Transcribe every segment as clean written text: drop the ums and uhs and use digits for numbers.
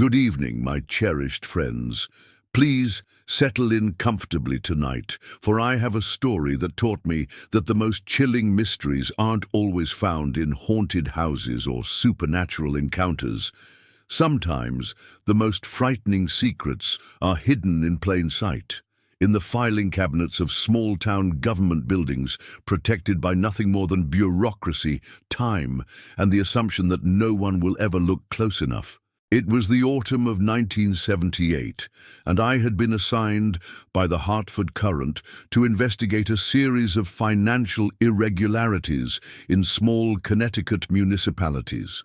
Good evening, my cherished friends. Please settle in comfortably tonight, for I have a story that taught me that the most chilling mysteries aren't always found in haunted houses or supernatural encounters. Sometimes the most frightening secrets are hidden in plain sight, in the filing cabinets of small-town government buildings, protected by nothing more than bureaucracy, time, and the assumption that no one will ever look close enough. It was the autumn of 1978, and I had been assigned by the Hartford Courant to investigate a series of financial irregularities in small Connecticut municipalities.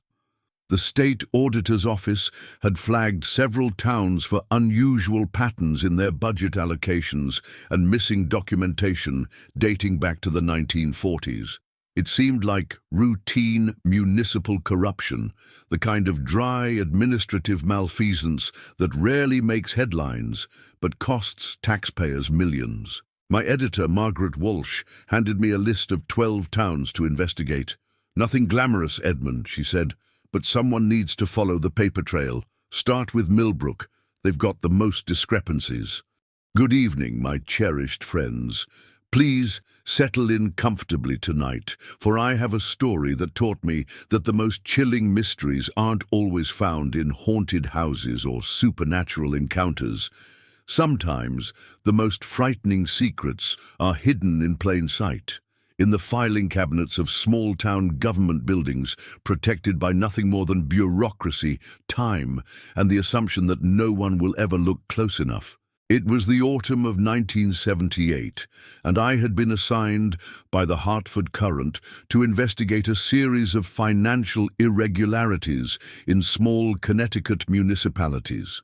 The state auditor's office had flagged several towns for unusual patterns in their budget allocations and missing documentation dating back to the 1940s. It seemed like routine municipal corruption, the kind of dry administrative malfeasance that rarely makes headlines but costs taxpayers millions. My editor, Margaret Walsh, handed me a list of 12 towns to investigate. "Nothing glamorous, Edmund," she said, "but someone needs to follow the paper trail. Start with Millbrook. They've got the most discrepancies." Good evening, my cherished friends. Please settle in comfortably tonight, for I have a story that taught me that the most chilling mysteries aren't always found in haunted houses or supernatural encounters. Sometimes the most frightening secrets are hidden in plain sight, in the filing cabinets of small-town government buildings, protected by nothing more than bureaucracy, time, and the assumption that no one will ever look close enough. It was the autumn of 1978, and I had been assigned by the Hartford Courant to investigate a series of financial irregularities in small Connecticut municipalities.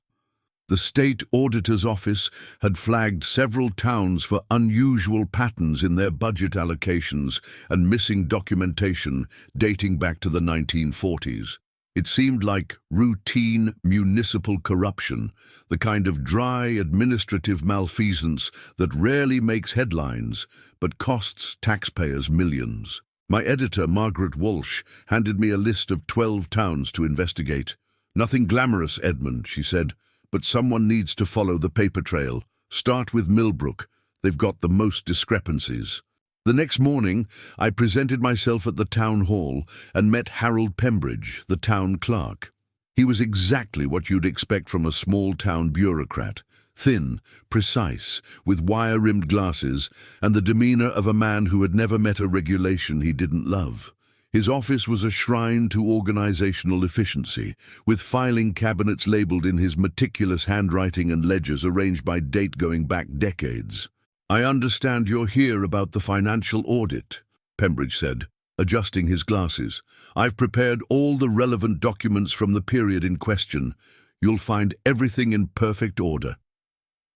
The state auditor's office had flagged several towns for unusual patterns in their budget allocations and missing documentation dating back to the 1940s. It seemed like routine municipal corruption, the kind of dry administrative malfeasance that rarely makes headlines but costs taxpayers millions. My editor, Margaret Walsh, handed me a list of 12 towns to investigate. "Nothing glamorous, Edmund," she said, "but someone needs to follow the paper trail. Start with Millbrook. They've got the most discrepancies." The next morning, I presented myself at the town hall and met Harold Pembridge, the town clerk. He was exactly what you'd expect from a small-town bureaucrat, thin, precise, with wire-rimmed glasses, and the demeanor of a man who had never met a regulation he didn't love. His office was a shrine to organizational efficiency, with filing cabinets labeled in his meticulous handwriting and ledgers arranged by date going back decades. "I understand you're here about the financial audit," Pembridge said, adjusting his glasses. "I've prepared all the relevant documents from the period in question. You'll find everything in perfect order."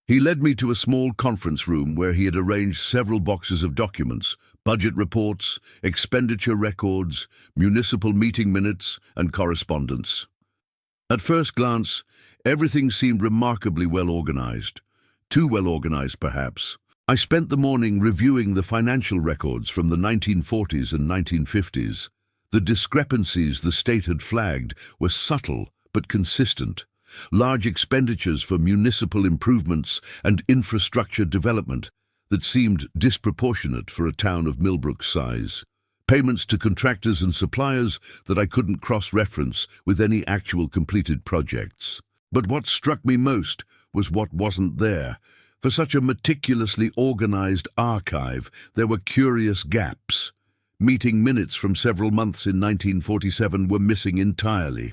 He led me to a small conference room where he had arranged several boxes of documents, budget reports, expenditure records, municipal meeting minutes, and correspondence. At first glance, everything seemed remarkably well organized. Too well organized, perhaps. I spent the morning reviewing the financial records from the 1940s and 1950s. The discrepancies the state had flagged were subtle but consistent. Large expenditures for municipal improvements and infrastructure development that seemed disproportionate for a town of Millbrook's size. Payments to contractors and suppliers that I couldn't cross-reference with any actual completed projects. But what struck me most was what wasn't there. For such a meticulously organized archive, there were curious gaps. Meeting minutes from several months in 1947 were missing entirely.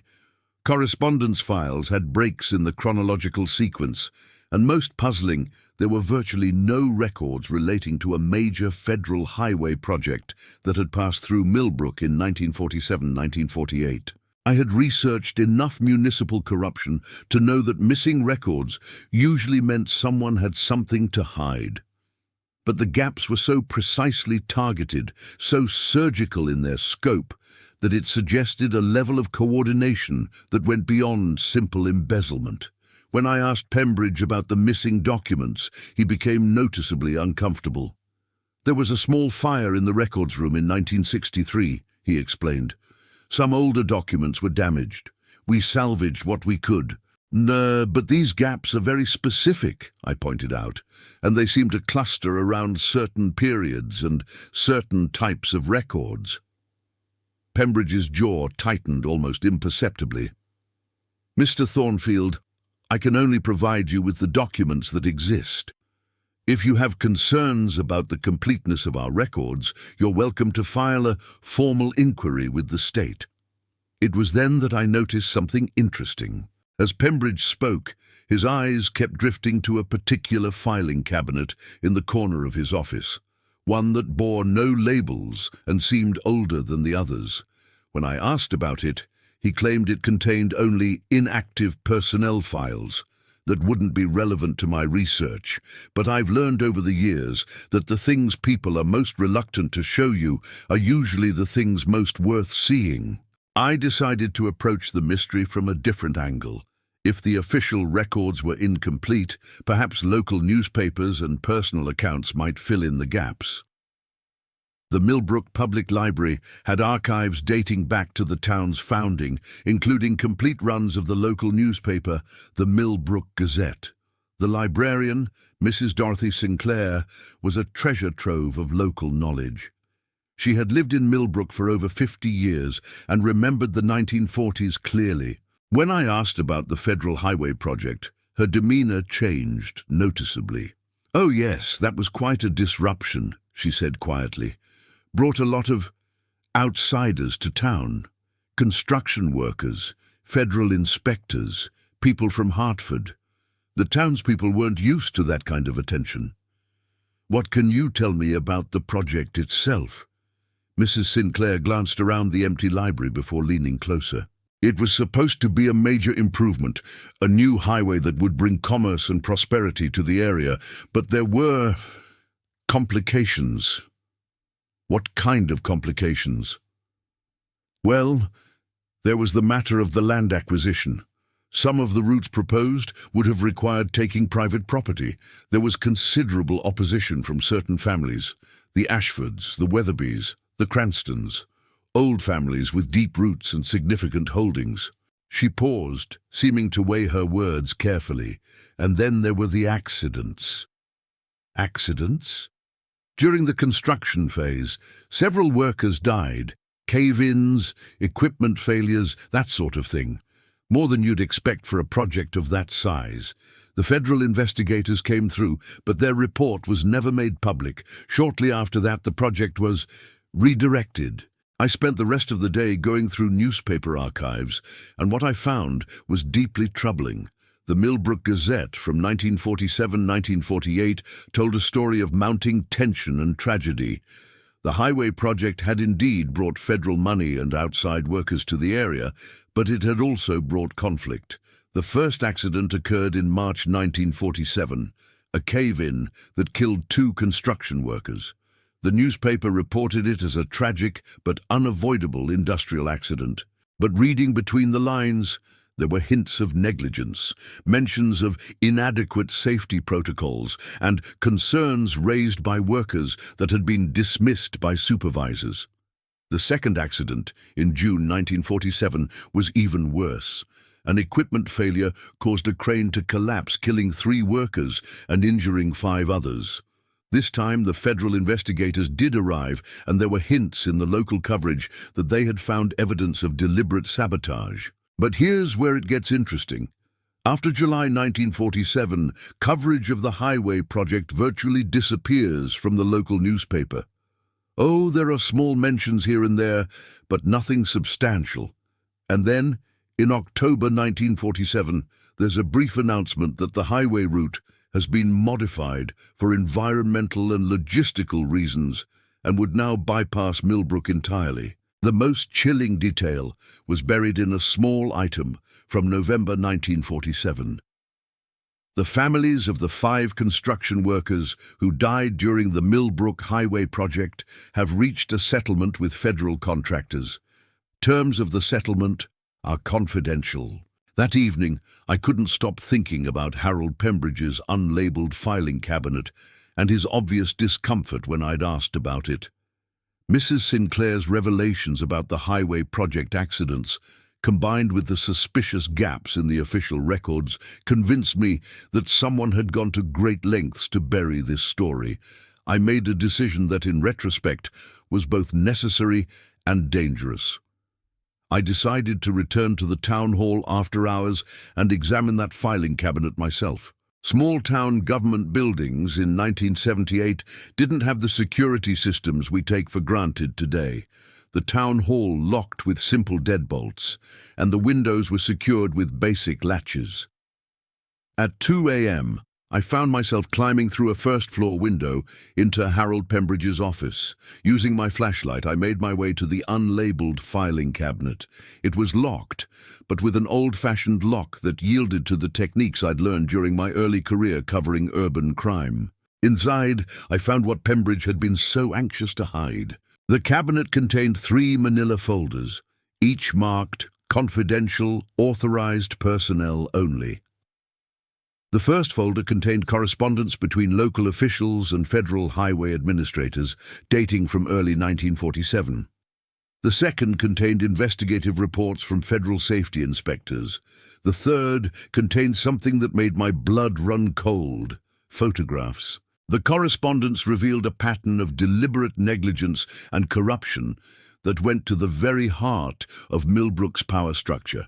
Correspondence files had breaks in the chronological sequence, and most puzzling, there were virtually no records relating to a major federal highway project that had passed through Millbrook in 1947-1948. I had researched enough municipal corruption to know that missing records usually meant someone had something to hide. But the gaps were so precisely targeted, so surgical in their scope, that it suggested a level of coordination that went beyond simple embezzlement. When I asked Pembridge about the missing documents, he became noticeably uncomfortable. "There was a small fire in the records room in 1963, he explained. "Some older documents were damaged. We salvaged what we could, No, but these gaps are very specific, I pointed out, and they seem to cluster around certain periods and certain types of records. Pembridge's jaw tightened almost imperceptibly. Mr. Thornfield, I can only provide you with the documents that exist. If you have concerns about the completeness of our records, you're welcome to file a formal inquiry with the state. It was then that I noticed something interesting. As Pembridge spoke, his eyes kept drifting to a particular filing cabinet in the corner of his office, one that bore no labels and seemed older than the others. When I asked about it, he claimed it contained only inactive personnel files that wouldn't be relevant to my research, but I've learned over the years that the things people are most reluctant to show you are usually the things most worth seeing. I decided to approach the mystery from a different angle. If the official records were incomplete, perhaps local newspapers and personal accounts might fill in the gaps. The Millbrook Public Library had archives dating back to the town's founding, including complete runs of the local newspaper, the Millbrook Gazette. The librarian, Mrs. Dorothy Sinclair, was a treasure trove of local knowledge. She had lived in Millbrook for over 50 years and remembered the 1940s clearly. When I asked about the federal highway project, her demeanor changed noticeably. "Oh yes, that was quite a disruption," she said quietly. "Brought a lot of outsiders to town. Construction workers, federal inspectors, people from Hartford. The townspeople weren't used to that kind of attention. What can you tell me about the project itself?" Mrs. Sinclair glanced around the empty library before leaning closer. "It was supposed to be a major improvement, a new highway that would bring commerce and prosperity to the area, but there were complications." "What kind of complications?" "Well, there was the matter of the land acquisition. Some of the routes proposed would have required taking private property. There was considerable opposition from certain families, the Ashfords, the Weatherbys, the Cranstons, old families with deep roots and significant holdings." She paused, seeming to weigh her words carefully. "And then there were the accidents." "Accidents?" "During the construction phase, several workers died. Cave-ins, equipment failures, that sort of thing. More than you'd expect for a project of that size. The federal investigators came through, but their report was never made public. Shortly after that, the project was redirected. I spent the rest of the day going through newspaper archives, and what I found was deeply troubling. The Millbrook Gazette from 1947-1948 told a story of mounting tension and tragedy. The highway project had indeed brought federal money and outside workers to the area, but it had also brought conflict. The first accident occurred in March 1947, a cave-in that killed 2 construction workers. The newspaper reported it as a tragic but unavoidable industrial accident. But reading between the lines, there were hints of negligence, mentions of inadequate safety protocols, and concerns raised by workers that had been dismissed by supervisors. The second accident, in June 1947, was even worse. An equipment failure caused a crane to collapse, killing 3 workers and injuring 5 others. This time, the federal investigators did arrive, and there were hints in the local coverage that they had found evidence of deliberate sabotage. But here's where it gets interesting. After July 1947, coverage of the highway project virtually disappears from the local newspaper. Oh, there are small mentions here and there, but nothing substantial. And then, in October 1947, there's a brief announcement that the highway route has been modified for environmental and logistical reasons and would now bypass Millbrook entirely. The most chilling detail was buried in a small item from November 1947. The families of the 5 construction workers who died during the Millbrook Highway project have reached a settlement with federal contractors. Terms of the settlement are confidential. That evening, I couldn't stop thinking about Harold Pembridge's unlabeled filing cabinet and his obvious discomfort when I'd asked about it. Mrs. Sinclair's revelations about the highway project accidents combined with the suspicious gaps in the official records, convinced me that someone had gone to great lengths to bury this story. I made a decision that, in retrospect, was both necessary and dangerous. I decided to return to the town hall after hours and examine that filing cabinet myself. Small-town government buildings in 1978 didn't have the security systems we take for granted today. The town hall locked with simple deadbolts, and the windows were secured with basic latches. At 2 a.m., I found myself climbing through a first-floor window into Harold Pembridge's office. Using my flashlight, I made my way to the unlabeled filing cabinet. It was locked, but with an old-fashioned lock that yielded to the techniques I'd learned during my early career covering urban crime. Inside, I found what Pembridge had been so anxious to hide. The cabinet contained 3 manila folders, each marked "Confidential, Authorized Personnel Only." The first folder contained correspondence between local officials and federal highway administrators, dating from early 1947. The second contained investigative reports from federal safety inspectors. The third contained something that made my blood run cold: photographs. The correspondence revealed a pattern of deliberate negligence and corruption that went to the very heart of Millbrook's power structure.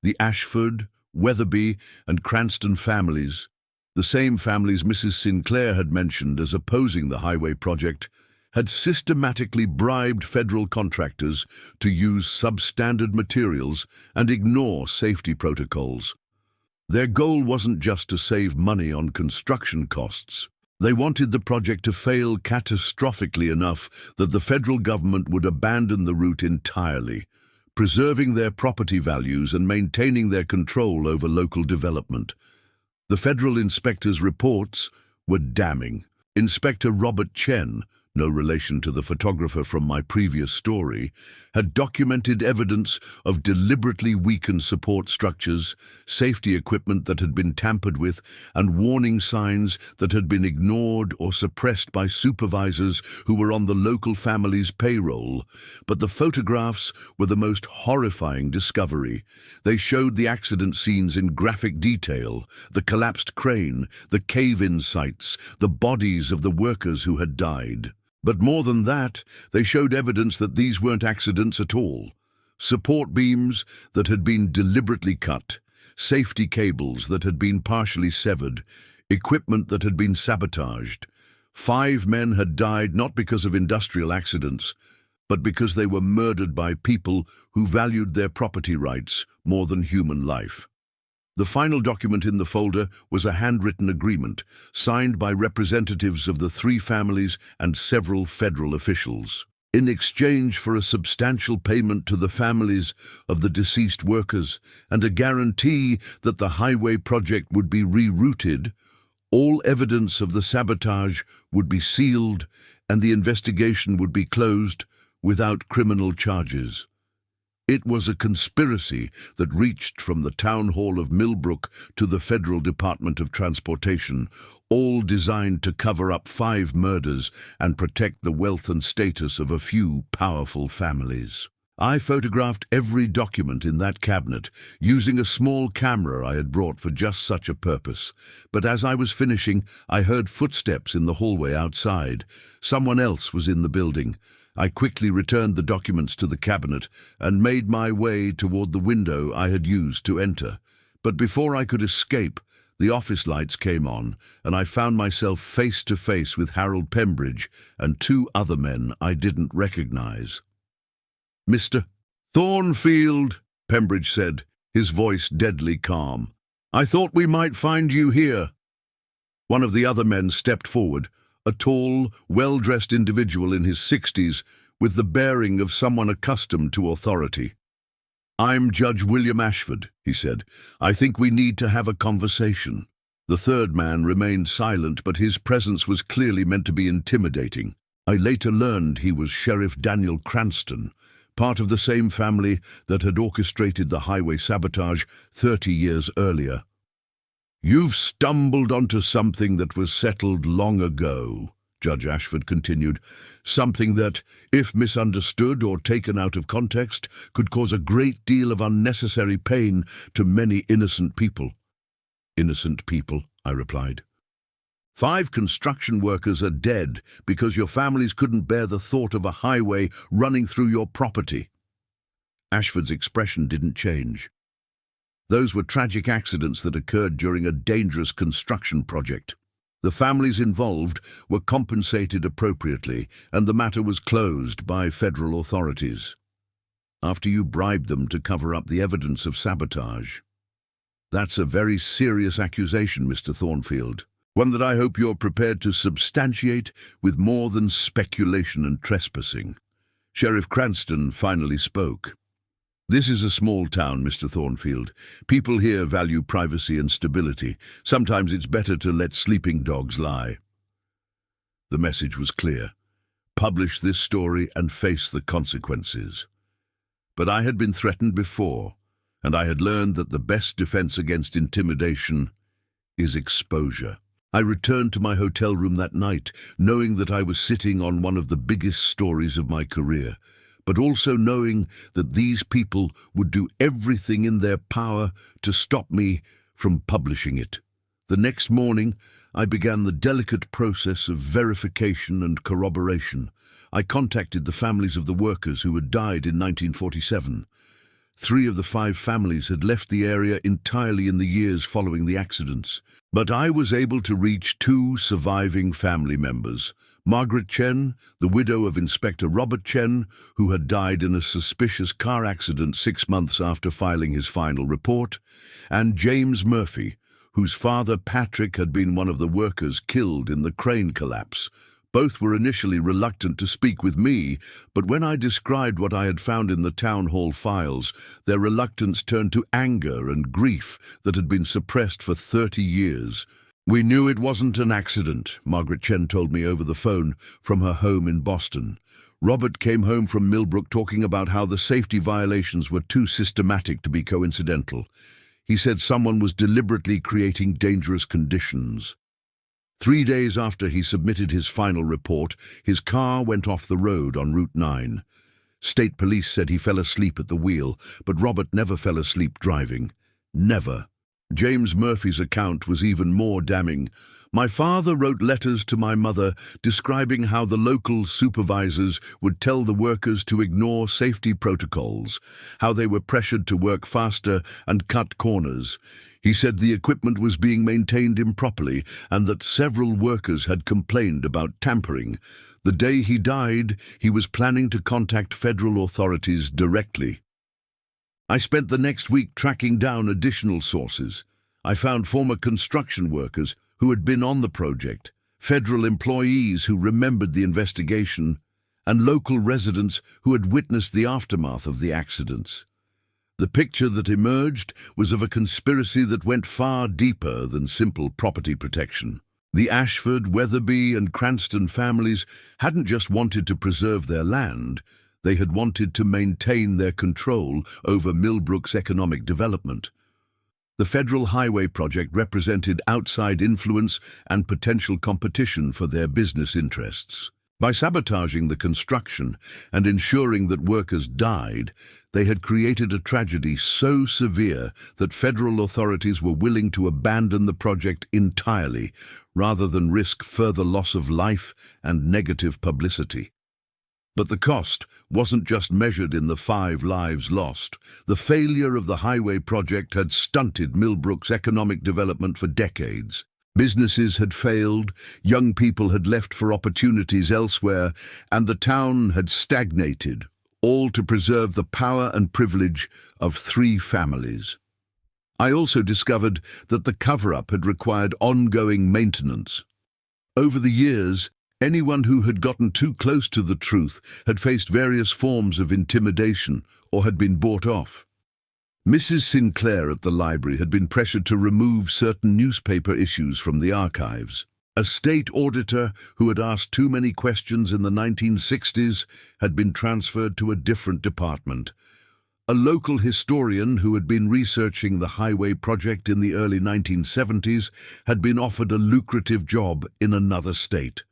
The Ashford, Weatherby, and Cranston families, the same families Mrs. Sinclair had mentioned as opposing the highway project, had systematically bribed federal contractors to use substandard materials and ignore safety protocols. Their goal wasn't just to save money on construction costs. They wanted the project to fail catastrophically enough that the federal government would abandon the route entirely, preserving their property values and maintaining their control over local development. The federal inspector's reports were damning. Inspector Robert Chen, no relation to the photographer from my previous story, had documented evidence of deliberately weakened support structures, safety equipment that had been tampered with, and warning signs that had been ignored or suppressed by supervisors who were on the local family's payroll. But the photographs were the most horrifying discovery. They showed the accident scenes in graphic detail: the collapsed crane, the cave-in sites, the bodies of the workers who had died. But more than that, they showed evidence that these weren't accidents at all. Support beams that had been deliberately cut, safety cables that had been partially severed, equipment that had been sabotaged. 5 men had died not because of industrial accidents, but because they were murdered by people who valued their property rights more than human life. The final document in the folder was a handwritten agreement, signed by representatives of the 3 families and several federal officials. In exchange for a substantial payment to the families of the deceased workers and a guarantee that the highway project would be rerouted, all evidence of the sabotage would be sealed and the investigation would be closed without criminal charges. It was a conspiracy that reached from the town hall of Millbrook to the Federal Department of Transportation, all designed to cover up 5 murders and protect the wealth and status of a few powerful families. I photographed every document in that cabinet, using a small camera I had brought for just such a purpose. But as I was finishing, I heard footsteps in the hallway outside. Someone else was in the building. I quickly returned the documents to the cabinet and made my way toward the window I had used to enter. But before I could escape, the office lights came on, and I found myself face to face with Harold Pembridge and 2 other men I didn't recognize. "Mr. Thornfield," Pembridge said, his voice deadly calm. "I thought we might find you here." One of the other men stepped forward, a tall, well-dressed individual in his 60s, with the bearing of someone accustomed to authority. "I'm Judge William Ashford," he said. "I think we need to have a conversation." The third man remained silent, but his presence was clearly meant to be intimidating. I later learned he was Sheriff Daniel Cranston, part of the same family that had orchestrated the highway sabotage 30 years earlier. "You've stumbled onto something that was settled long ago," Judge Ashford continued, something that, if misunderstood or taken out of context, could cause a great deal of unnecessary pain to many innocent people. Innocent people, I replied. 5 construction workers are dead because your families couldn't bear the thought of a highway running through your property. Ashford's expression didn't change. Those were tragic accidents that occurred during a dangerous construction project. The families involved were compensated appropriately, and the matter was closed by federal authorities. After you bribed them to cover up the evidence of sabotage. That's a very serious accusation, Mr. Thornfield. One that I hope you're prepared to substantiate with more than speculation and trespassing. Sheriff Cranston finally spoke. This is a small town, Mr. Thornfield. People here value privacy and stability. Sometimes it's better to let sleeping dogs lie. The message was clear. Publish this story and face the consequences. But I had been threatened before, and I had learned that the best defense against intimidation is exposure. I returned to my hotel room that night, knowing that I was sitting on one of the biggest stories of my career, but also knowing that these people would do everything in their power to stop me from publishing it. The next morning, I began the delicate process of verification and corroboration. I contacted the families of the workers who had died in 1947. 3 of the 5 families had left the area entirely in the years following the accidents. But I was able to reach 2 surviving family members, Margaret Chen, the widow of Inspector Robert Chen, who had died in a suspicious car accident 6 months after filing his final report, and James Murphy, whose father Patrick had been one of the workers killed in the crane collapse. Both were initially reluctant to speak with me, but when I described what I had found in the town hall files, their reluctance turned to anger and grief that had been suppressed for 30 years. We knew it wasn't an accident, Margaret Chen told me over the phone from her home in Boston. Robert came home from Millbrook talking about how the safety violations were too systematic to be coincidental. He said someone was deliberately creating dangerous conditions. 3 days after he submitted his final report, his car went off the road on Route 9. State police said he fell asleep at the wheel, but Robert never fell asleep driving. Never. James Murphy's account was even more damning. My father wrote letters to my mother describing how the local supervisors would tell the workers to ignore safety protocols, how they were pressured to work faster and cut corners. He said the equipment was being maintained improperly and that several workers had complained about tampering. The day he died, he was planning to contact federal authorities directly. I spent the next week tracking down additional sources. I found former construction workers who had been on the project, federal employees who remembered the investigation, and local residents who had witnessed the aftermath of the accidents. The picture that emerged was of a conspiracy that went far deeper than simple property protection. The Ashford, Weatherby, and Cranston families hadn't just wanted to preserve their land, they had wanted to maintain their control over Millbrook's economic development. The federal highway project represented outside influence and potential competition for their business interests. By sabotaging the construction and ensuring that workers died, they had created a tragedy so severe that federal authorities were willing to abandon the project entirely, rather than risk further loss of life and negative publicity. But the cost wasn't just measured in the 5 lives lost. The failure of the highway project had stunted Millbrook's economic development for decades. Businesses had failed, young people had left for opportunities elsewhere, and the town had stagnated, all to preserve the power and privilege of 3 families. I also discovered that the cover-up had required ongoing maintenance. Over the years, anyone who had gotten too close to the truth had faced various forms of intimidation or had been bought off. Mrs. Sinclair at the library had been pressured to remove certain newspaper issues from the archives. A state auditor who had asked too many questions in the 1960s had been transferred to a different department. A local historian who had been researching the highway project in the early 1970s had been offered a lucrative job in another state.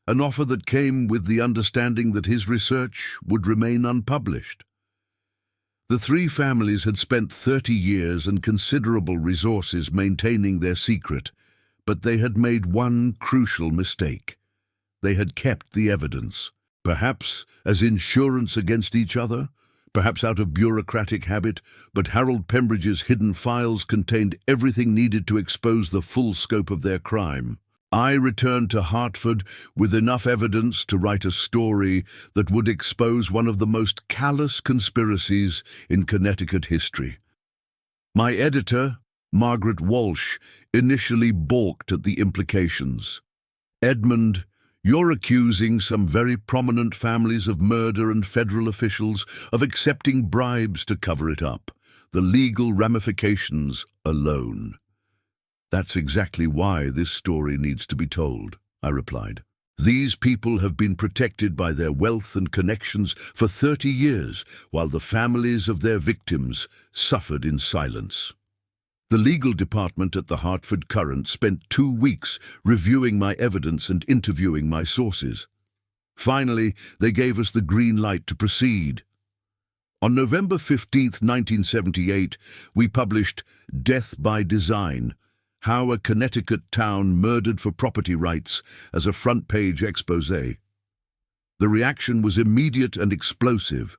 an offer that came with the understanding that his research would remain unpublished. The three families had spent 30 years and considerable resources maintaining their secret, but they had made one crucial mistake. They had kept the evidence, perhaps as insurance against each other, perhaps out of bureaucratic habit, but Harold Pembridge's hidden files contained everything needed to expose the full scope of their crime. I returned to Hartford with enough evidence to write a story that would expose one of the most callous conspiracies in Connecticut history. My editor, Margaret Walsh, initially balked at the implications. "Edmund, you're accusing some very prominent families of murder and federal officials of accepting bribes to cover it up. The legal ramifications alone." "That's exactly why this story needs to be told," I replied. "These people have been protected by their wealth and connections for 30 years, while the families of their victims suffered in silence." The legal department at the Hartford Courant spent 2 weeks reviewing my evidence and interviewing my sources. Finally, they gave us the green light to proceed. On November 15, 1978, we published Death by Design: How a Connecticut Town Murdered for Property Rights as a front-page exposé. The reaction was immediate and explosive.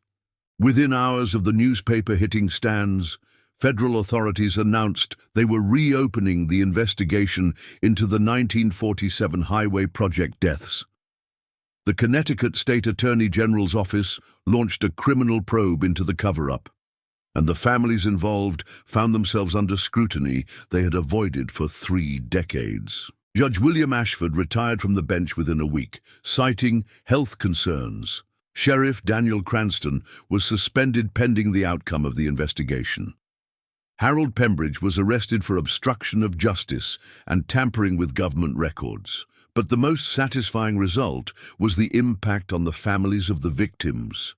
Within hours of the newspaper hitting stands, federal authorities announced they were reopening the investigation into the 1947 highway project deaths. The Connecticut State Attorney General's office launched a criminal probe into the cover-up, and the families involved found themselves under scrutiny they had avoided for 3 decades. Judge William Ashford retired from the bench within a week, citing health concerns. Sheriff Daniel Cranston was suspended pending the outcome of the investigation. Harold Pembridge was arrested for obstruction of justice and tampering with government records. But the most satisfying result was the impact on the families of the victims.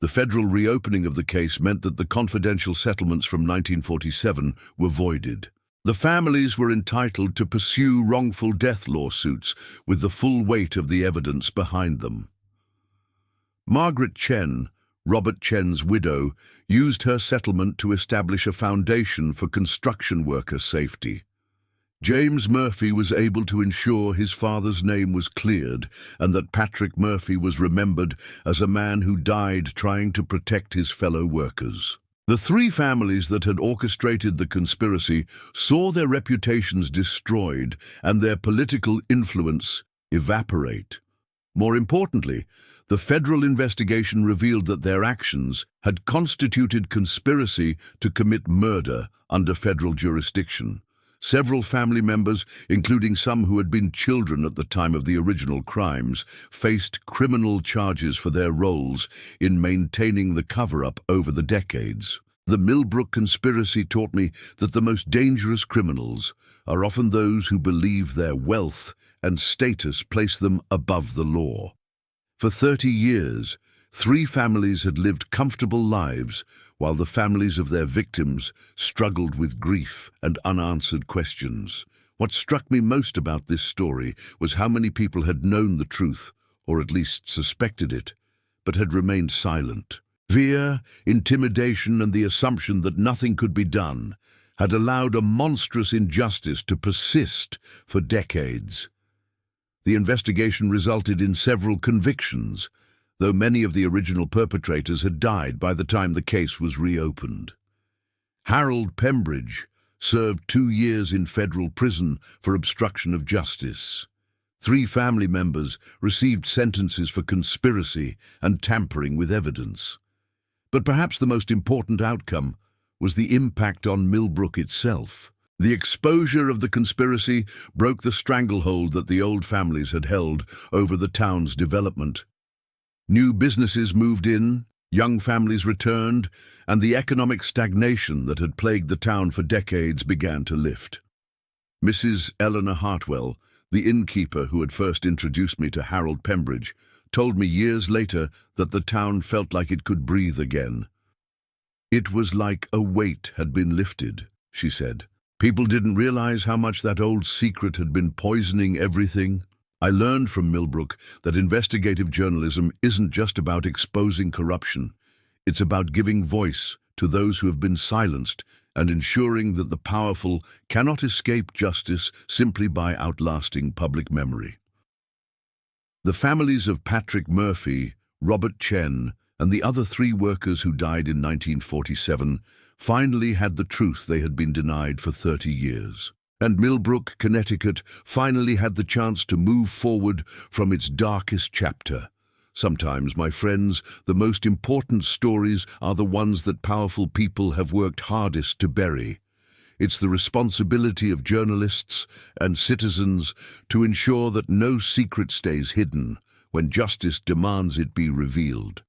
The federal reopening of the case meant that the confidential settlements from 1947 were voided. The families were entitled to pursue wrongful death lawsuits with the full weight of the evidence behind them. Margaret Chen, Robert Chen's widow, used her settlement to establish a foundation for construction worker safety. James Murphy was able to ensure his father's name was cleared and that Patrick Murphy was remembered as a man who died trying to protect his fellow workers. The 3 families that had orchestrated the conspiracy saw their reputations destroyed and their political influence evaporate. More importantly, the federal investigation revealed that their actions had constituted conspiracy to commit murder under federal jurisdiction. Several family members, including some who had been children at the time of the original crimes, faced criminal charges for their roles in maintaining the cover-up over the decades. The Millbrook conspiracy taught me that the most dangerous criminals are often those who believe their wealth and status place them above the law. For 30 years, 3 families had lived comfortable lives while the families of their victims struggled with grief and unanswered questions. What struck me most about this story was how many people had known the truth, or at least suspected it, but had remained silent. Fear, intimidation, and the assumption that nothing could be done had allowed a monstrous injustice to persist for decades. The investigation resulted in several convictions, though many of the original perpetrators had died by the time the case was reopened. Harold Pembridge served 2 years in federal prison for obstruction of justice. 3 family members received sentences for conspiracy and tampering with evidence. But perhaps the most important outcome was the impact on Millbrook itself. The exposure of the conspiracy broke the stranglehold that the old families had held over the town's development. New businesses moved in, young families returned, and the economic stagnation that had plagued the town for decades began to lift. Mrs. Eleanor Hartwell, the innkeeper who had first introduced me to Harold Pembridge, told me years later that the town felt like it could breathe again. "It was like a weight had been lifted," she said. "People didn't realize how much that old secret had been poisoning everything. I learned from Millbrook that investigative journalism isn't just about exposing corruption. It's about giving voice to those who have been silenced and ensuring that the powerful cannot escape justice simply by outlasting public memory. The families of Patrick Murphy, Robert Chen, and the other 3 workers who died in 1947 finally had the truth they had been denied for 30 years. And Millbrook, Connecticut, finally had the chance to move forward from its darkest chapter. Sometimes, my friends, the most important stories are the ones that powerful people have worked hardest to bury. It's the responsibility of journalists and citizens to ensure that no secret stays hidden when justice demands it be revealed.